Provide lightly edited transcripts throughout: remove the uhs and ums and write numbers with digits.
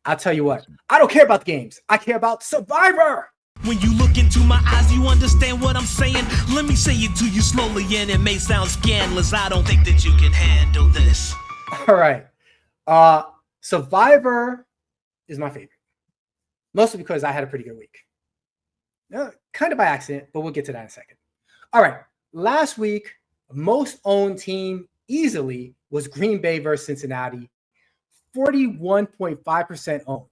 I'll tell you what, I don't care about the games. I care about Survivor. When you look into my eyes, you understand what I'm saying. Let me say it to you slowly, and it may sound scandalous. I don't think that you can handle this. All right. Survivor is my favorite. Mostly because I had a pretty good week. Kind of by accident, but we'll get to that in a second. All right. Last week, most owned team easily was Green Bay versus Cincinnati. 41.5% owned.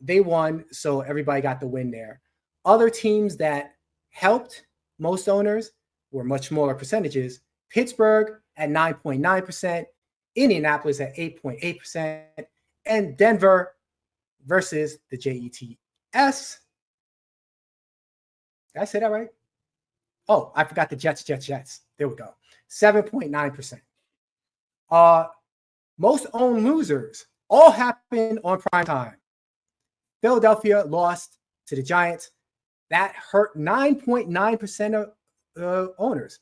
They won, so everybody got the win there. Other teams that helped most owners were much smaller percentages. Pittsburgh at 9.9%, Indianapolis at 8.8%, and Denver versus the Jets. Did I say that right? Oh, I forgot the Jets. There we go. 7.9%. Most owned losers all happened on prime time. Philadelphia lost to the Giants. That hurt 9.9% of owners,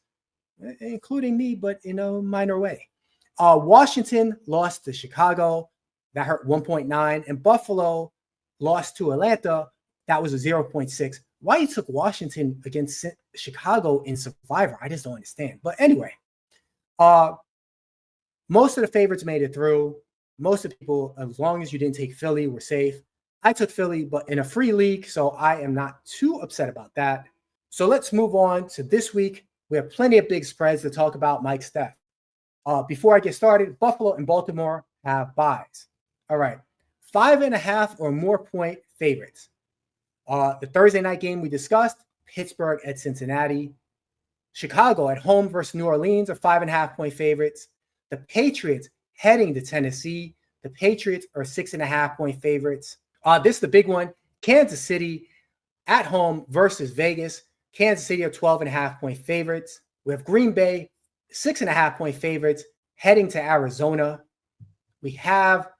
including me, but in a minor way. Washington lost to Chicago. That hurt 1.9. And Buffalo lost to Atlanta. That was a 0.6. Why you took Washington against Chicago in Survivor, I just don't understand. But anyway, most of the favorites made it through. Most of the people, as long as you didn't take Philly, were safe. I took Philly, but in a free league, so I am not too upset about that. So let's move on to this week. We have plenty of big spreads to talk about. Mike Steph. Before I get started, Buffalo and Baltimore have buys. All right, 5.5 or more point favorites. The Thursday night game we discussed, Pittsburgh at Cincinnati. Chicago at home versus New Orleans are 5.5 point favorites. The Patriots heading to Tennessee. The Patriots are 6.5 point favorites. This is the big one. Kansas City at home versus Vegas. Kansas City are 12.5 point favorites. We have Green Bay, 6.5 point favorites, heading to Arizona. We have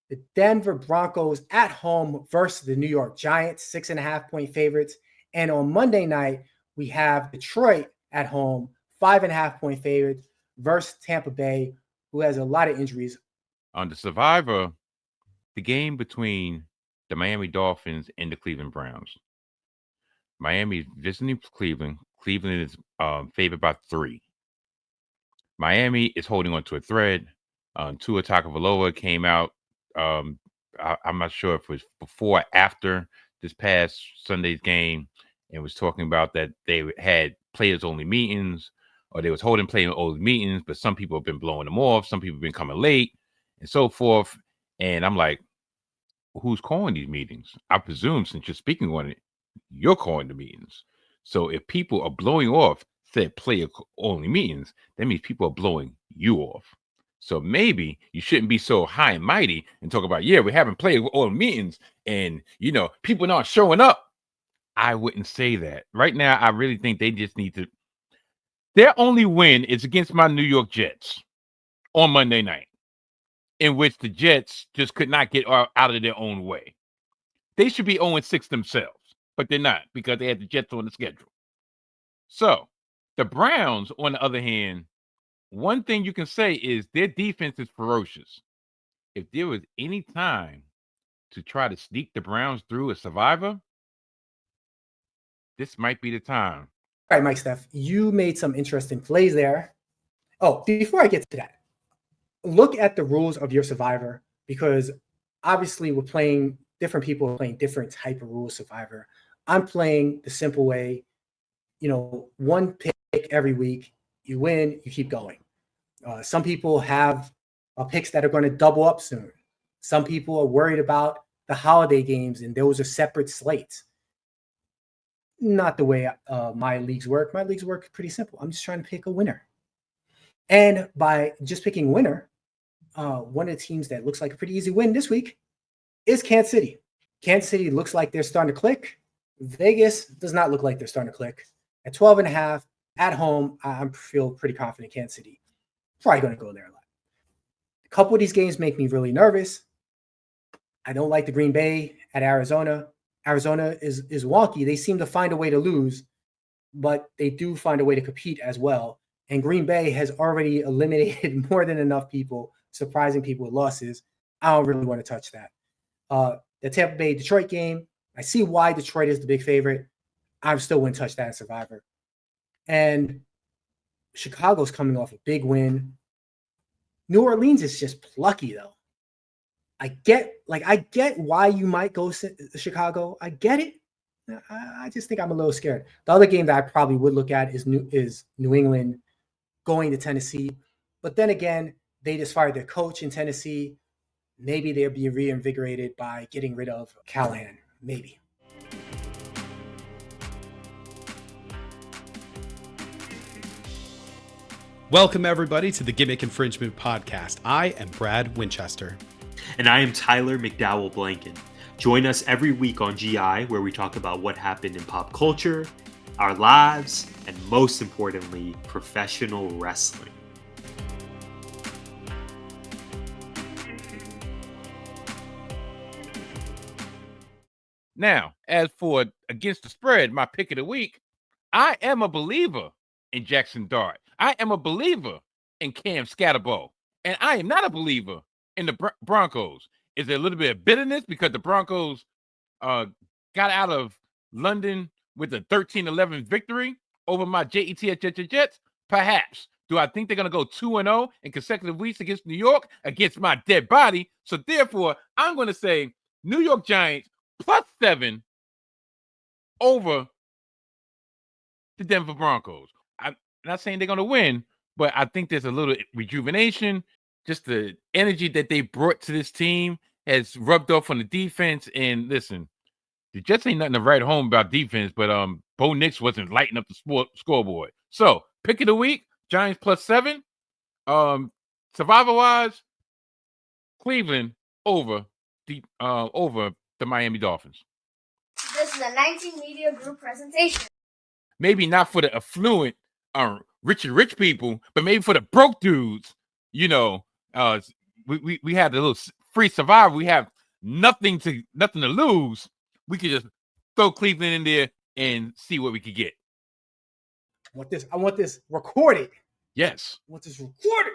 the Denver Broncos at home versus the New York Giants, 6.5 point favorites. And on Monday night, we have Detroit at home, 5.5 point favorites versus Tampa Bay, who has a lot of injuries. On the Survivor, the game between the Miami Dolphins and the Cleveland Browns. Miami is visiting Cleveland. Cleveland is favored by 3. Miami is holding on to a thread. Tua Tagovailoa came out. I'm not sure if it was before or after this past Sunday's game, and was talking about that they had players-only meetings, or they was holding player-only meetings, but some people have been blowing them off. Some people have been coming late, and so forth. And I'm like, who's calling these meetings? I presume since you're speaking on it, you're calling the meetings. So if people are blowing off said player-only meetings, that means people are blowing you off. So maybe you shouldn't be so high and mighty and talk about, yeah, we're having player-only meetings and, people not showing up. I wouldn't say that. Right now, I really think they just need to. Their only win is against my New York Jets on Monday night, in which the Jets just could not get out of their own way. They should be 0-6 themselves, but they're not because they had the Jets on the schedule. So the Browns, on the other hand, one thing you can say is their defense is ferocious. If there was any time to try to sneak the Browns through a Survivor, this might be the time. All right, Mike Steph, you made some interesting plays there. Oh, before I get to that, look at the rules of your Survivor, because obviously we're playing, different people are playing different type of rules Survivor. I'm playing the simple way, one pick every week, you win, you keep going. Some people have picks that are going to double up soon. Some people are worried about the holiday games, and those are separate slates. Not the way my leagues work. My leagues work pretty simple. I'm just trying to pick a winner. And by just picking winner, one of the teams that looks like a pretty easy win this week is Kansas City. Kansas City looks like they're starting to click. Vegas does not look like they're starting to click. At 12.5 at home, I feel pretty confident Kansas City. Probably going to go there a lot. A couple of these games make me really nervous. I don't like the Green Bay at Arizona. Arizona is wonky. They seem to find a way to lose, but they do find a way to compete as well. And Green Bay has already eliminated more than enough people, surprising people with losses. I don't really want to touch that. The Tampa Bay Detroit game, I see why Detroit is the big favorite. I still wouldn't touch that in Survivor. And Chicago's coming off a big win. New Orleans is just plucky, though. I get why you might go Chicago. I get it. I just think I'm a little scared. The other game that I probably would look at is New England going to Tennessee. But then again, they just fired their coach in Tennessee. Maybe they'll be reinvigorated by getting rid of Callahan. Maybe. Welcome, everybody, to the Gimmick Infringement podcast. I am Brad Winchester. And I am Tyler McDowell Blanken. Join us every week on GI, where we talk about what happened in pop culture, our lives, and most importantly, professional wrestling. Now, as for against the spread, my pick of the week, I am a believer in Jackson Dart. I am a believer in Cam Scatterbo. And I am not a believer in the Broncos. Is there a little bit of bitterness because the Broncos got out of London with a 13-11 victory over my Jets? Perhaps. Do I think they're going to go 2-0 in consecutive weeks against New York, against my dead body? So therefore, I'm going to say New York Giants +7 over the Denver Broncos. I'm not saying they're going to win, but I think there's a little rejuvenation. Just the energy that they brought to this team has rubbed off on the defense. And listen, the Jets ain't nothing to write home about defense, but Bo Nix wasn't lighting up the scoreboard. So pick of the week, Giants +7. Survivor-wise, Cleveland over the Miami Dolphins. This is a 19 Media Group presentation. Maybe not for the affluent, rich people, but maybe for the broke dudes. You know, we had a little free Survivor. We have nothing to lose. We could just throw Cleveland in there and see what we could get. I want this recorded. Yes. I want this recorded.